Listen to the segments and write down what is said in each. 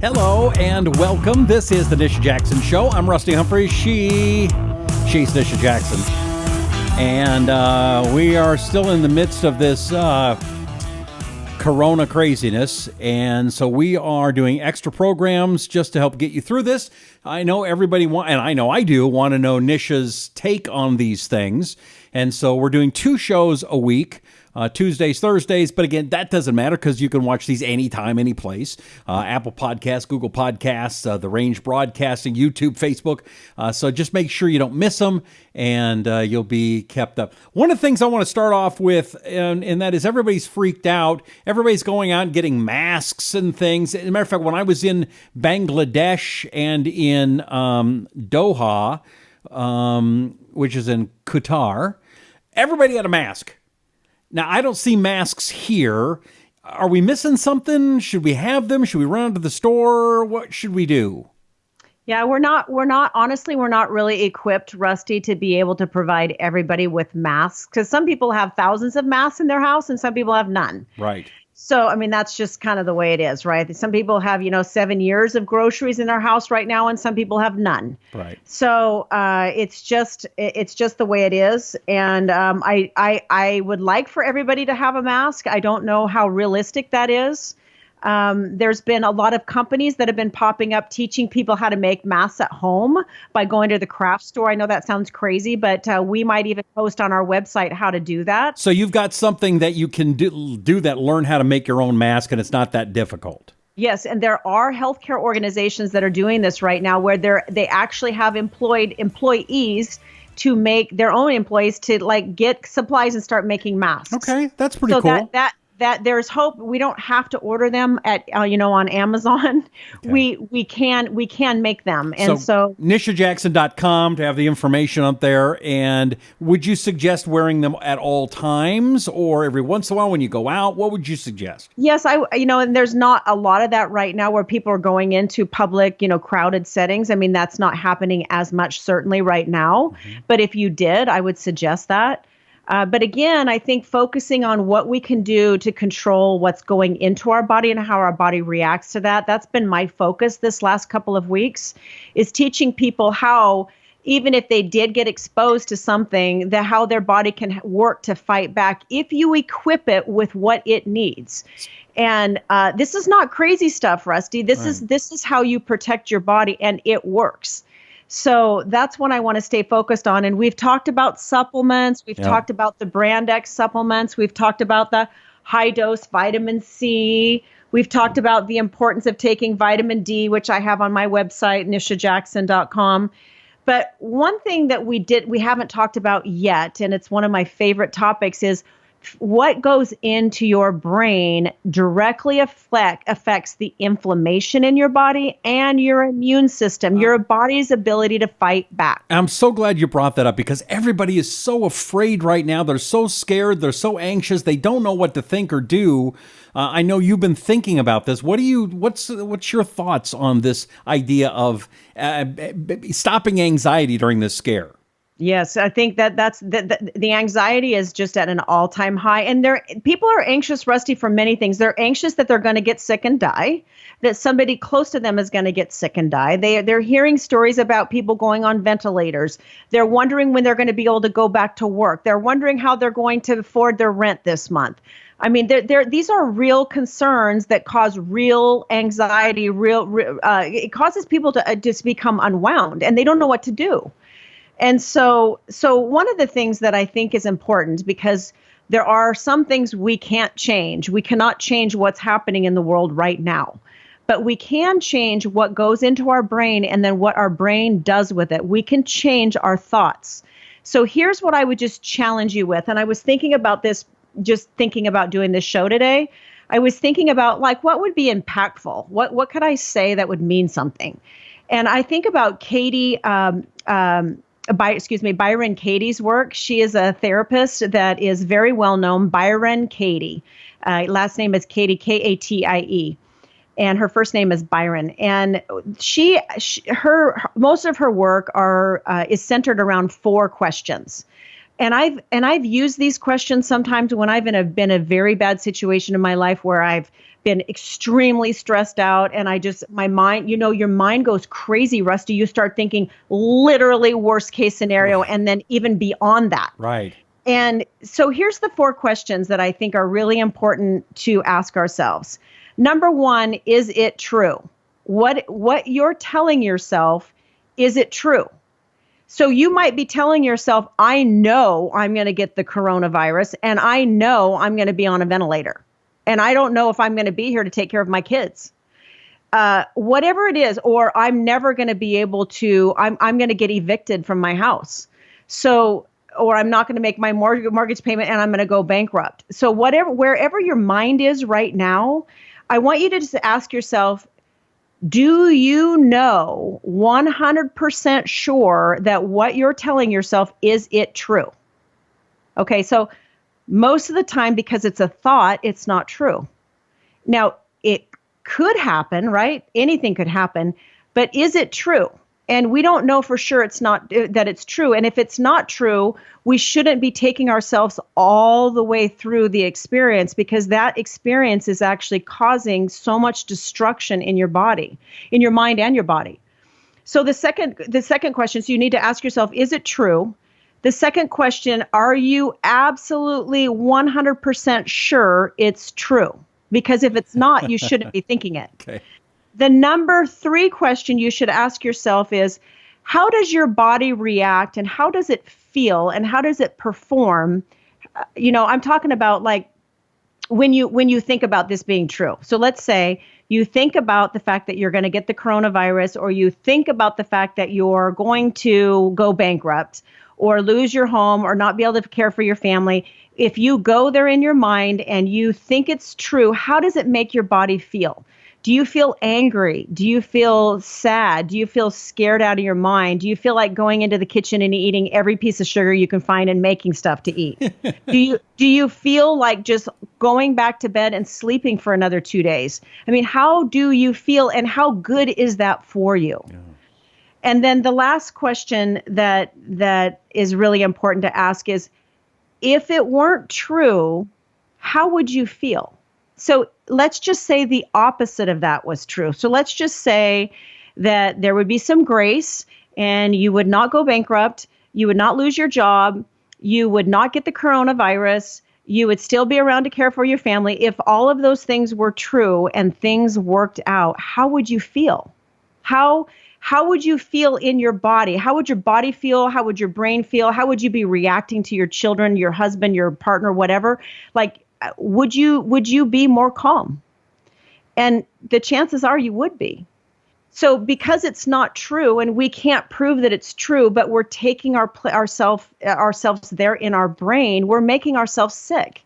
Hello and welcome. This is the Nisha Jackson Show. I'm Rusty Humphries. She's Nisha Jackson. And we are still in the midst of this corona craziness. And so we are doing extra programs just to help get you through this. I know everybody and I know I do want to know Nisha's take on these things. And so we're doing 2 shows a week. Tuesdays, Thursdays, but again, that doesn't matter because you can watch these anytime, any place. Apple Podcasts, Google Podcasts, the Range Broadcasting, YouTube, Facebook. So just make sure you don't miss them, and you'll be kept up. One of the things I want to start off with, and that is everybody's freaked out. Everybody's going out and getting masks and things. As a matter of fact, when I was in Bangladesh and in Doha, which is in Qatar, everybody had a mask. Now, I don't see masks here. Are we missing something? Should we have them? Should we run to the store? What should we do? Yeah, we're not really equipped, Rusty, to be able to provide everybody with masks because some people have thousands of masks in their house and some people have none. Right. So, I mean, that's just kind of the way it is, right? Some people have, 7 years of groceries in their house right now, and some people have none. Right. So it's just the way it is. And I would like for everybody to have a mask. I don't know how realistic that is. There's been a lot of companies that have been popping up teaching people how to make masks at home by going to the craft store. I know that sounds crazy, but we might even post on our website how to do that. So you've got something that you can do that, learn how to make your own mask, and it's not that difficult. Yes, and there are healthcare organizations that are doing this right now where they actually have employed employees to make their own employees to get supplies and start making masks. Okay, that's pretty cool. That there's hope. We don't have to order them at on Amazon. Okay. We can make them. And so NishaJackson.com to have the information up there. And would you suggest wearing them at all times or every once in a while when you go out? What would you suggest? Yes, and there's not a lot of that right now where people are going into public, crowded settings. I mean, that's not happening as much certainly right now. Mm-hmm. But if you did, I would suggest that. But again, I think focusing on what we can do to control what's going into our body and how our body reacts to that, that's been my focus this last couple of weeks, is teaching people how, even if they did get exposed to something, how their body can work to fight back if you equip it with what it needs. And this is not crazy stuff, Rusty. This is how you protect your body, and it works. So that's what I want to stay focused on. And we've talked about supplements. We've talked about the Brand X supplements. We've talked about the high dose vitamin C. We've talked about the importance of taking vitamin D, which I have on my website, nishajackson.com. But one thing that we haven't talked about yet, and it's one of my favorite topics, is what goes into your brain directly affects the inflammation in your body and your immune system, your body's ability to fight back. I'm so glad you brought that up because everybody is so afraid right now. They're so scared. They're so anxious. They don't know what to think or do. I know you've been thinking about this. What's your thoughts on this idea of stopping anxiety during this scare? Yes, I think that's the anxiety is just at an all-time high. And people are anxious, Rusty, for many things. They're anxious that they're going to get sick and die, that somebody close to them is going to get sick and die. They're hearing stories about people going on ventilators. They're wondering when they're going to be able to go back to work. They're wondering how they're going to afford their rent this month. I mean, these are real concerns that cause real anxiety. It causes people to just become unwound, and they don't know what to do. And so one of the things that I think is important, because there are some things we can't change. We cannot change what's happening in the world right now, but we can change what goes into our brain and then what our brain does with it. We can change our thoughts. So here's what I would just challenge you with. And I was thinking about this, just thinking about doing this show today. I was thinking about what would be impactful? What could I say that would mean something? And I think about Byron Katie's work. She is a therapist that is very well known. Byron Katie. Last name is Katie, Katie. And her first name is Byron. And most of her work is centered around 4 questions. And I've used these questions sometimes when I've been a very bad situation in my life where I've been extremely stressed out, and my mind, your mind goes crazy, Rusty. You start thinking literally worst case scenario, and then even beyond that. Right. And so here's the 4 questions that I think are really important to ask ourselves. Number 1, is it true? What you're telling yourself, is it true? So you might be telling yourself, I know I'm going to get the coronavirus, and I know I'm going to be on a ventilator, and I don't know if I'm going to be here to take care of my kids. Whatever it is, or I'm never going to be able to, I'm going to get evicted from my house. So, or I'm not going to make my mortgage payment and I'm going to go bankrupt. So wherever your mind is right now, I want you to just ask yourself, do you know 100% sure that what you're telling yourself, is it true? Okay, so most of the time, because it's a thought, it's not true. Now, it could happen, right? Anything could happen, but is it true? And we don't know for sure that it's true. And if it's not true, we shouldn't be taking ourselves all the way through the experience, because that experience is actually causing so much destruction in your body, in your mind and your body. So the second question, so you need to ask yourself, is it true? The second question, are you absolutely 100% sure it's true? Because if it's not, you shouldn't be thinking it. Okay. The number 3 question you should ask yourself is, how does your body react, and how does it feel, and how does it perform? I'm talking about like when you think about this being true. So let's say you think about the fact that you're going to get the coronavirus, or you think about the fact that you're going to go bankrupt or lose your home or not be able to care for your family. If you go there in your mind and you think it's true, how does it make your body feel? Do you feel angry? Do you feel sad? Do you feel scared out of your mind? Do you feel like going into the kitchen and eating every piece of sugar you can find and making stuff to eat? Do you feel like just going back to bed and sleeping for another 2 days? I mean, how do you feel, and how good is that for you? Yeah. And then the last question that is really important to ask is, if it weren't true, how would you feel? So let's just say the opposite of that was true. So let's just say that there would be some grace, and you would not go bankrupt, you would not lose your job, you would not get the coronavirus, you would still be around to care for your family. If all of those things were true and things worked out, how would you feel? How would you feel in your body? How would your body feel? How would your brain feel? How would you be reacting to your children, your husband, your partner, whatever? Like, would you be more calm? And the chances are you would be. So because it's not true, and we can't prove that it's true, but we're taking ourselves there in our brain, we're making ourselves sick.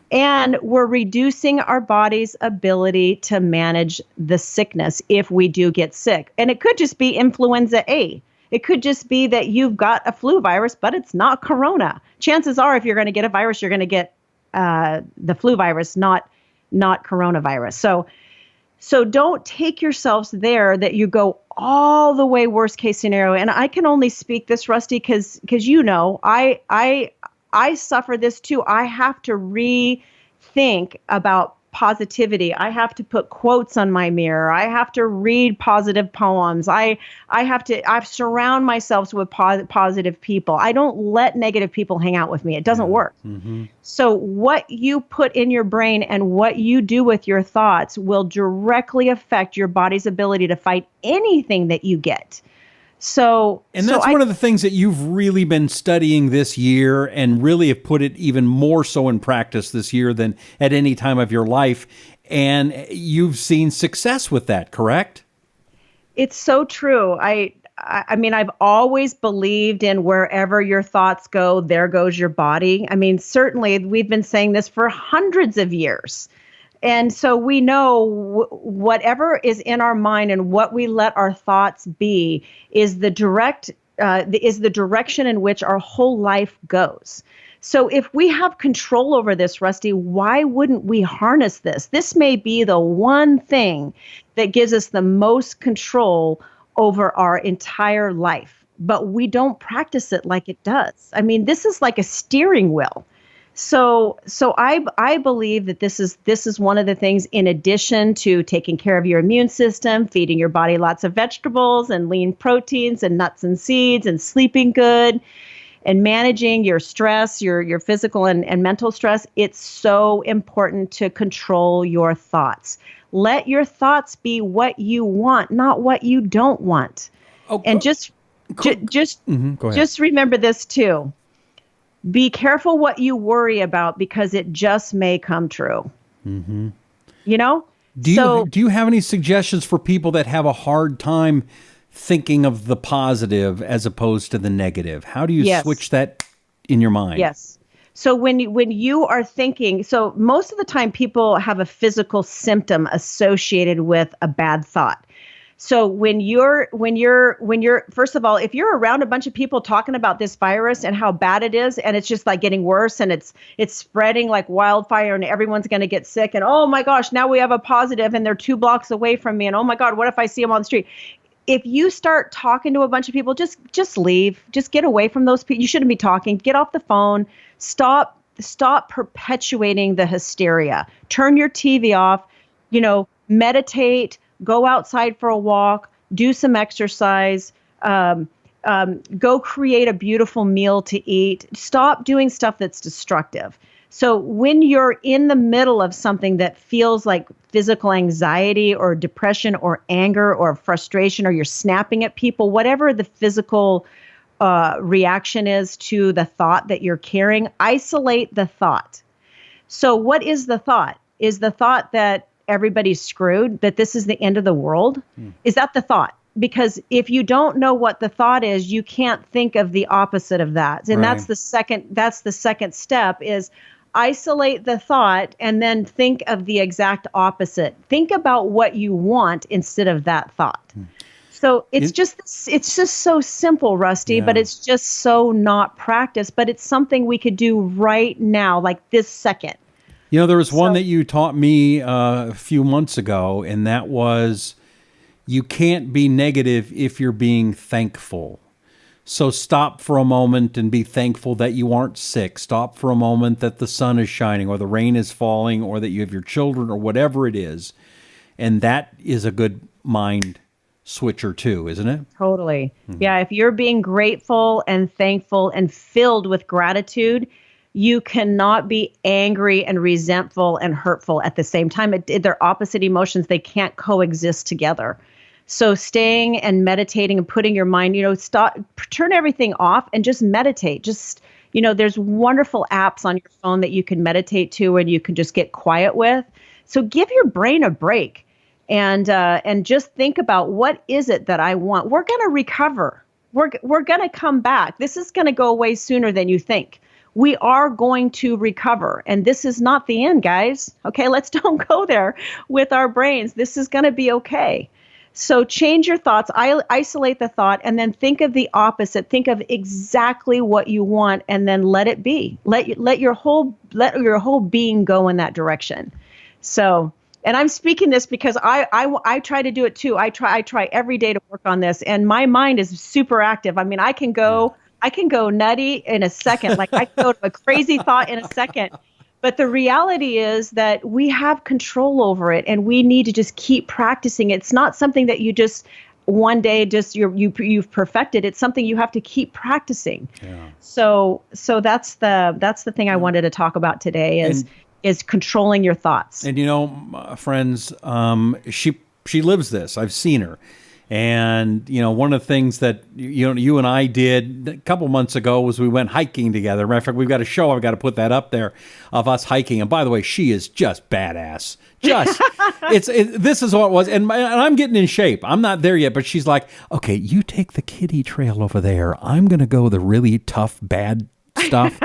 And we're reducing our body's ability to manage the sickness if we do get sick. And it could just be influenza A. It could just be that you've got a flu virus, but it's not corona. Chances are, if you're going to get a virus, you're going to get the flu virus, not coronavirus. So don't take yourselves there that you go all the way worst case scenario. And I can only speak this, Rusty, because I suffer this too. I have to rethink about positivity. I have to put quotes on my mirror. I have to read positive poems. I surround myself with positive people. I don't let negative people hang out with me. It doesn't work. Mm-hmm. So what you put in your brain and what you do with your thoughts will directly affect your body's ability to fight anything that you get. And that's one of the things that you've really been studying this year, and really have put it even more so in practice this year than at any time of your life. And you've seen success with that, correct? It's so true. I mean, I've always believed in wherever your thoughts go, there goes your body. I mean, certainly we've been saying this for hundreds of years. And so we know whatever is in our mind and what we let our thoughts be is the direction in which our whole life goes. So if we have control over this, Rusty, why wouldn't we harness this? This may be the one thing that gives us the most control over our entire life. but we don't practice it like it does. I mean, this is like a steering wheel. So I believe that this is one of the things, in addition to taking care of your immune system, feeding your body lots of vegetables and lean proteins and nuts and seeds and sleeping good and managing your stress, your physical and mental stress. It's so important to control your thoughts. Let your thoughts be what you want, not what you don't want. Oh, And just Go ahead. just remember this too. Be careful what you worry about, because it just may come true. Mm-hmm. You know? Do you have any suggestions for people that have a hard time thinking of the positive as opposed to the negative? How do you switch that in your mind? Yes. So when you are thinking, so most of the time people have a physical symptom associated with a bad thought. So when you're first of all, if you're around a bunch of people talking about this virus and how bad it is, and it's just like getting worse, and it's spreading like wildfire, and everyone's going to get sick, and oh my gosh, now we have a positive and they're 2 blocks away from me, and oh my God, what if I see them on the street? If you start talking to a bunch of people, just leave, just get away from those people. You shouldn't be talking. Get off the phone. Stop perpetuating the hysteria. Turn your TV off. Meditate. Go outside for a walk, do some exercise, go create a beautiful meal to eat. Stop doing stuff that's destructive. So when you're in the middle of something that feels like physical anxiety or depression or anger or frustration, or you're snapping at people, whatever the physical reaction is to the thought that you're carrying, isolate the thought. So what is the thought? Is the thought that everybody's screwed, that this is the end of the world? Is that the thought? Because if you don't know what the thought is, you can't think of the opposite of that. And that's the second step, is isolate the thought and then think of the exact opposite. Think about what you want instead of that thought. So it's just so simple, Rusty, but it's just so not practiced. But it's something we could do right now, like this second. There was one that you taught me a few months ago, and that was, you can't be negative if you're being thankful. So stop for a moment and be thankful that you aren't sick. Stop for a moment that the sun is shining or the rain is falling or that you have your children or whatever it is. And that is a good mind switcher too, isn't it? Totally. Mm-hmm. Yeah, if you're being grateful and thankful and filled with gratitude, you cannot be angry and resentful and hurtful at the same time. They're opposite emotions. They can't coexist together. So staying and meditating and putting your mind, turn everything off and just meditate. Just, there's wonderful apps on your phone that you can meditate to and you can just get quiet with. So give your brain a break and just think about, what is it that I want? We're going to recover. We're going to come back. This is going to go away sooner than you think. We are going to recover. And this is not the end, guys. Okay, let's don't go there with our brains. This is going to be okay. So change your thoughts, isolate the thought, and then think of the opposite. Think of exactly what you want, and then let it be. Let your whole being go in that direction. So, and I'm speaking this because I try to do it too. I try every day to work on this, and my mind is super active. I mean, I can go nutty in a second. Like I can go to a crazy thought in a second. But the reality is that we have control over it, and we need to just keep practicing. It's not something that you just one day you've perfected. It's something you have to keep practicing. Yeah. So that's the thing I wanted to talk about today is controlling your thoughts. And friends, she lives this. I've seen her. And, one of the things that, you and I did a couple months ago was we went hiking together. Matter of fact, we've got a show, I've got to put that up there, of us hiking. And by the way, she is just badass. This is what it was. And I'm getting in shape. I'm not there yet, but she's like, okay, you take the kiddie trail over there. I'm going to go the really tough, bad stuff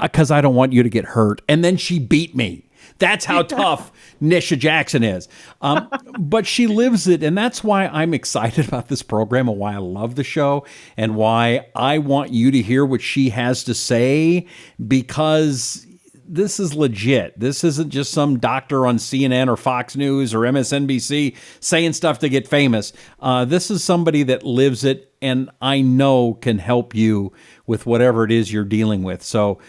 because I don't want you to get hurt. And then she beat me. That's how tough Nisha Jackson is. But she lives it, and that's why I'm excited about this program and why I love the show and why I want you to hear what she has to say, because this is legit. This isn't just some doctor on CNN or Fox News or MSNBC saying stuff to get famous. This is somebody that lives it, and I know can help you with whatever it is you're dealing with. So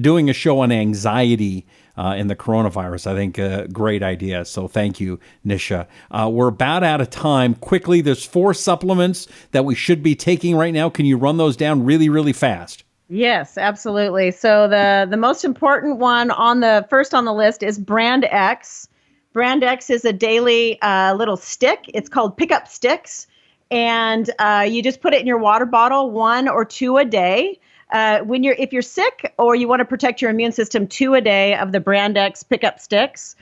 doing a show on anxiety in the coronavirus, I think a great idea. So thank you, Nisha. We're about out of time. Quickly, there's 4 supplements that we should be taking right now. Can you run those down really, really fast? Yes, absolutely. So the most important one on the list is Brand X. Brand X is a daily little stick. It's called Pickup Sticks. And you just put it in your water bottle, 1 or 2 a day. If you're sick or you want to protect your immune system, 2 a day of the Brand X Pickup Sticks.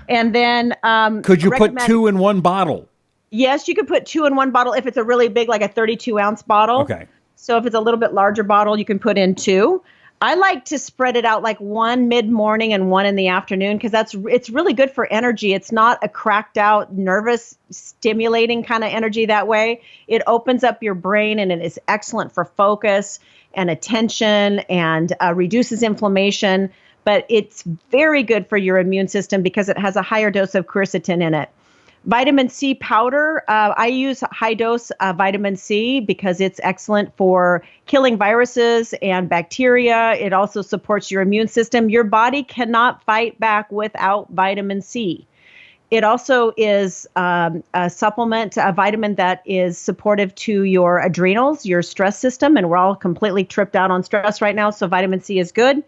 And then could you put 2 in one bottle? Yes, you could put 2 in one bottle if it's a really big, like a 32-ounce bottle. Okay. So if it's a little bit larger bottle, you can put in 2. I like to spread it out like 1 mid-morning and 1 in the afternoon because it's really good for energy. It's not a cracked out, nervous, stimulating kind of energy that way. It opens up your brain and it is excellent for focus and attention and reduces inflammation. But it's very good for your immune system because it has a higher dose of quercetin in it. Vitamin C powder, I use high dose vitamin C because it's excellent for killing viruses and bacteria. It also supports your immune system. Your body cannot fight back without vitamin C. It also is a supplement, a vitamin that is supportive to your adrenals, your stress system, and we're all completely tripped out on stress right now, so vitamin C is good.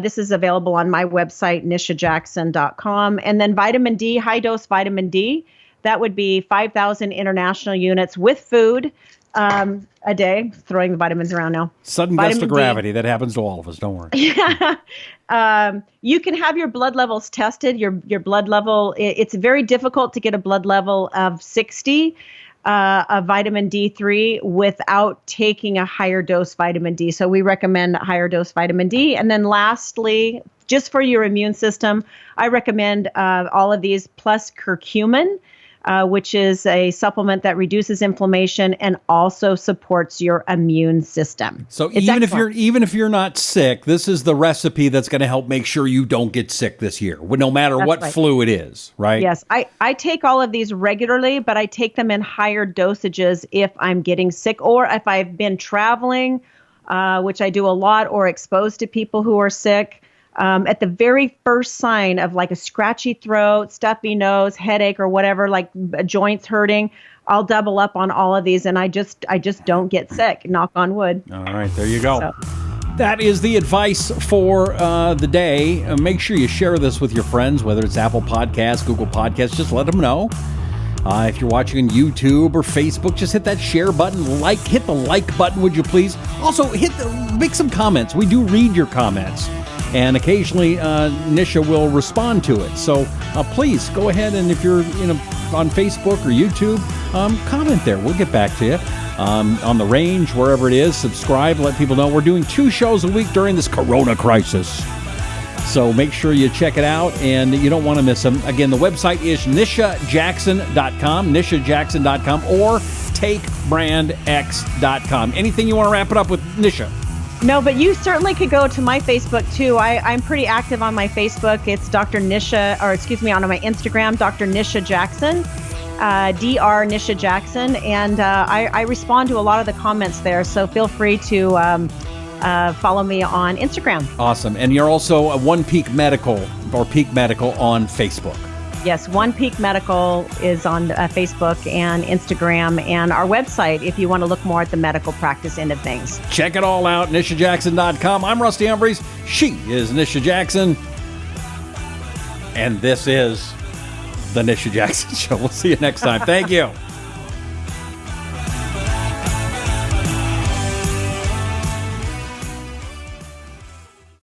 This is available on my website, nishajackson.com. And then vitamin D, high-dose vitamin D, that would be 5,000 international units with food a day. Throwing the vitamins around now. Sudden gust of gravity. That happens to all of us. Don't worry. Yeah. You can have your blood levels tested. Your blood level, it's very difficult to get a blood level of 60 of vitamin D3 without taking a higher dose vitamin D. So we recommend higher dose vitamin D. And then lastly, just for your immune system, I recommend all of these plus curcumin, which is a supplement that reduces inflammation and also supports your immune system. So even if you're not sick, this is the recipe that's going to help make sure you don't get sick this year, no matter what flu it is, right? Yes, I take all of these regularly, but I take them in higher dosages if I'm getting sick or if I've been traveling, which I do a lot, or exposed to people who are sick. At the very first sign of like a scratchy throat, stuffy nose, headache, or whatever, like joints hurting, I'll double up on all of these, and I just don't get sick. Knock on wood. All right, there you go. So. That is the advice for the day. Make sure you share this with your friends, whether it's Apple Podcasts, Google Podcasts. Just let them know. If you're watching on YouTube or Facebook, just hit that share button. Hit the like button, would you please? Also, make some comments. We do read your comments. And occasionally, Nisha will respond to it. So please go ahead, and if you're on Facebook or YouTube, comment there. We'll get back to you. On the range, wherever it is, subscribe. Let people know we're doing 2 shows a week during this corona crisis. So make sure you check it out, and you don't want to miss them. Again, the website is nishajackson.com, nishajackson.com, or takebrandx.com. Anything you want to wrap it up with, Nisha? No, but you certainly could go to my Facebook too. I'm pretty active on my Facebook. It's Dr. Nisha, on my Instagram, Dr. Nisha Jackson, Dr. Nisha Jackson. And I respond to a lot of the comments there. So feel free to follow me on Instagram. Awesome. And you're also a One Peak Medical on Facebook. Yes, One Peak Medical is on Facebook and Instagram, and our website if you want to look more at the medical practice end of things. Check it all out, nishajackson.com. I'm Rusty Humphries. She is Nisha Jackson. And this is the Nisha Jackson Show. We'll see you next time. Thank you.